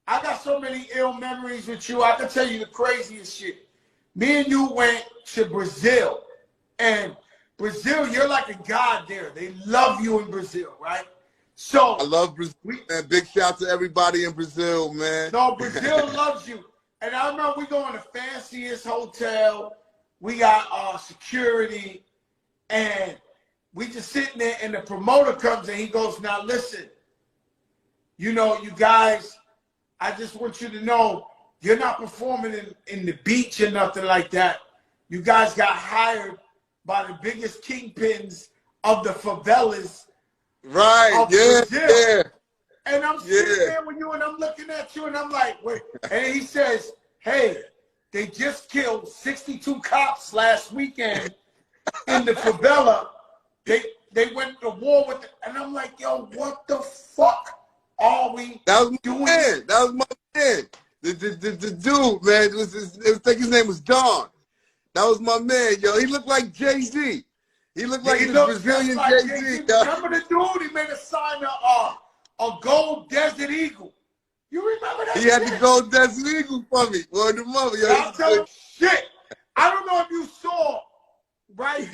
I got so many ill memories with you. I can tell you the craziest shit. Me and you went to Brazil. And Brazil, you're like a god there. They love you in Brazil, right? So I love Brazil, man. Big shout to everybody in Brazil, man. So Brazil loves you. And I remember we go in the fanciest hotel. We got security. And we just sitting there, and the promoter comes and he goes, now listen, you know, you guys, I just want you to know, you're not performing in the beach or nothing like that. You guys got hired by the biggest kingpins of the favelas. Right, yeah. And I'm sitting there with you, and I'm looking at you, and I'm like, wait. And he says, hey, they just killed 62 cops last weekend in the favela. They went to war with it. And I'm like, yo, what the fuck are we doing? Man. That was my man. The dude, man, it was I think his name was Don. That was my man, yo. He looked like Jay-Z. He looked like the Brazilian like Jay-Z. Remember the dude? He made a sign a gold Desert Eagle. You remember that? He had the gold Desert Eagle for me. Word to mother, yo. I'll tell you shit. I don't know if you saw, right?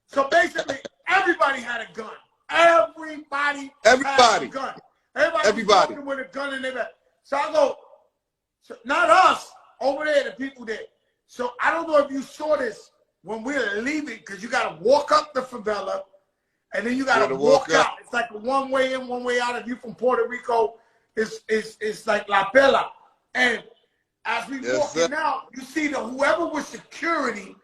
So basically, everybody had a gun. Everybody had a gun. Everybody was walking with a gun in their back. So I go, so not us, over there, the people there. So I don't know if you saw this when we were leaving, because you got to walk up the favela, and then you got to walk out. It's like a one way in, one way out. If you from Puerto Rico, it's like La Pela. And as we walking out, you see that whoever was security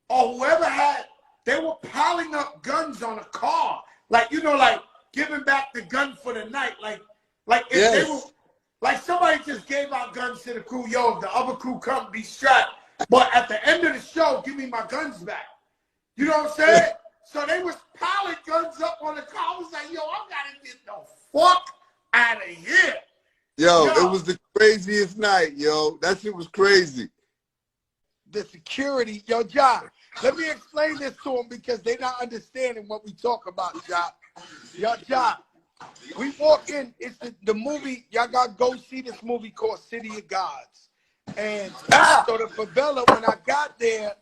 or whoever had, they were piling up guns on a car. Like, you know, like giving back the gun for the night. Like if they were, like somebody just gave out guns to the crew. Yo, if the other crew come, be strapped. But at the end of the show, give me my guns back. You know what I'm saying? So they was piling guns up on the car. I was like, yo, I gotta get the fuck out of here. Yo, it was the craziest night, yo. That shit was crazy. The security, yo, Ja, let me explain this to them because they're not understanding what we talk about, Ja. Yo, Ja, we walk in, it's the movie, y'all gotta go see this movie called City of Gods. And so the favela, when I got there,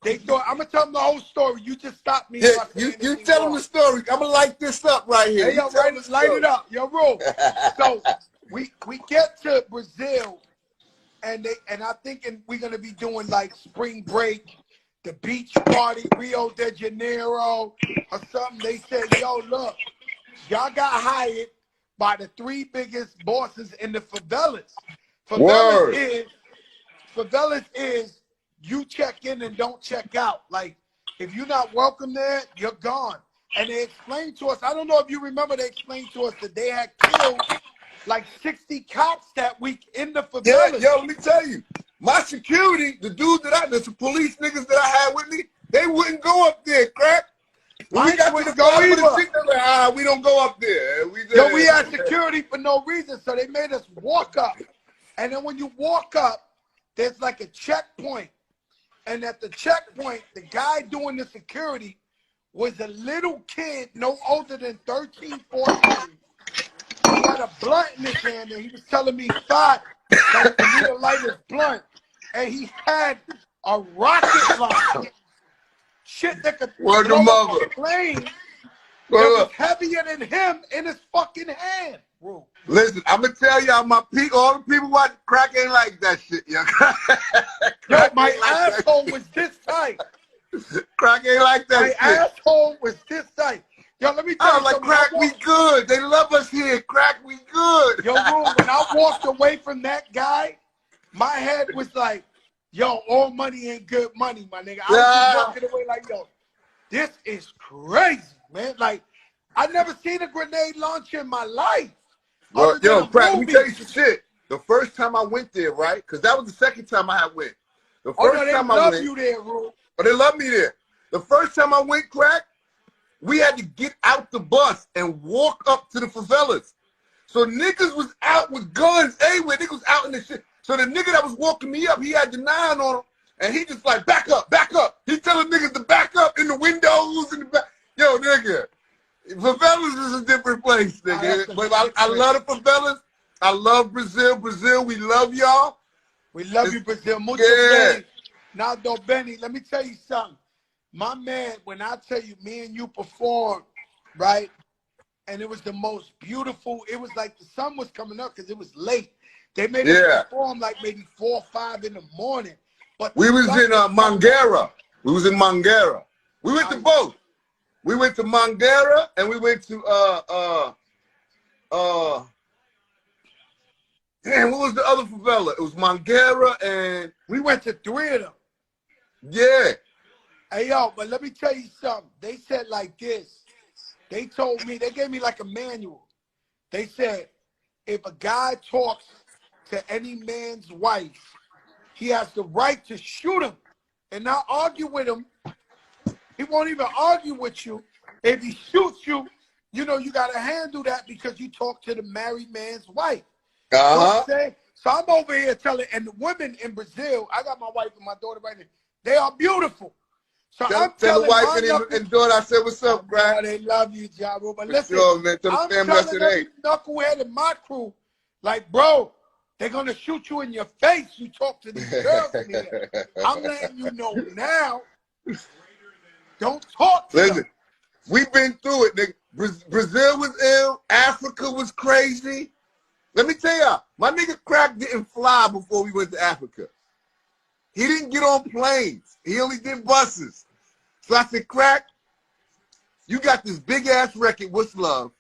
they thought, I'm going to tell them the whole story. You just stop me. Yeah, you tell them the story. I'm going to light this up right here. Hey, yo, light it up. Yo, roll. So we get to Brazil, and I'm thinking we're going to be doing like spring break, the beach party, Rio de Janeiro or something. They said, yo, look, y'all got hired by the 3 biggest bosses in the favelas. Favelas is you check in and don't check out. Like, if you're not welcome there, you're gone. And they explained to us, I don't know if you remember, they explained to us that they had killed like 60 cops that week in the favelas. Yeah, yo, let me tell you, my security, the dudes the police niggas that I had with me, they wouldn't go up there, crack. When we got to the go either. We don't go up there. We had security for no reason, so they made us walk up. And then when you walk up, there's like a checkpoint. And at the checkpoint, the guy doing the security was a little kid, no older than 13, 14. He had a blunt in his hand, and he was telling me, "Five, like for me to light his blunt." And he had a rocket launcher. Shit that could blow up a plane. It was heavier than him in his fucking hand. Bro. Listen, I'm gonna tell y'all, all the people watching, crack ain't like that shit, yo. Yo, my asshole was this tight. Crack ain't like that shit. My asshole was this tight. Yo, let me tell you something. Crack, we good. They love us here. Crack, we good. Yo, bro, when I walked away from that guy, my head was like, yo, all money ain't good money, my nigga. I was just walking away like, yo, this is crazy, man. Like, I never seen a grenade launcher in my life. Well, yo, Crack, let me tell you some shit. The first time I went there, right? Because that was the second time I had went. The first time I went. They love you there, bro. But they love me there. The first time I went, Crack, we had to get out the bus and walk up to the favelas. So niggas was out with guns everywhere. Niggas was out in the shit. So the nigga that was walking me up, he had the 9 on him, and he just like, back up, back up. He telling niggas to back up in the windows, in the back. Yo, nigga. Favelas is a different place, nigga. But I love the favelas. I love Brazil. Brazil, we love y'all. We love you, Brazil. Mucho Benny. Now, though, Benny, let me tell you something. My man, when I tell you, me and you performed, right? And it was the most beautiful. It was like the sun was coming up because it was late. They made us perform like maybe 4 or 5 in the morning. But we was in Mangueira. We was in Mangueira. We went to both. We went to Mangueira and we went to damn, what was the other favela? It was Mangueira and we went to 3 of them. Yeah. Hey yo, but let me tell you something. They said like this. They told me, they gave me like a manual. They said, if a guy talks to any man's wife, he has the right to shoot him and not argue with him. He won't even argue with you. If he shoots you, you know, you got to handle that because you talk to the married man's wife. You know what I'm saying? So I'm over here telling, and the women in Brazil, I got my wife and my daughter right here. They are beautiful. So I'm telling the wife and daughter, I said, what's up, Brad? They love you, Jaro. But listen, sure, man. I'm telling every knucklehead in my crew, like, bro, they're going to shoot you in your face. You talk to these girls in here. I'm letting you know now. Don't talk to them. We've been through it, nigga. Brazil was ill. Africa was crazy. Let me tell y'all, my nigga Crack didn't fly before we went to Africa. He didn't get on planes. He only did buses. So I said, Crack, you got this big-ass record, What's Love?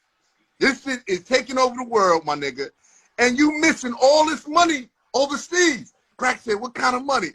This shit is taking over the world, my nigga. And you missing all this money overseas. Crack said, what kind of money?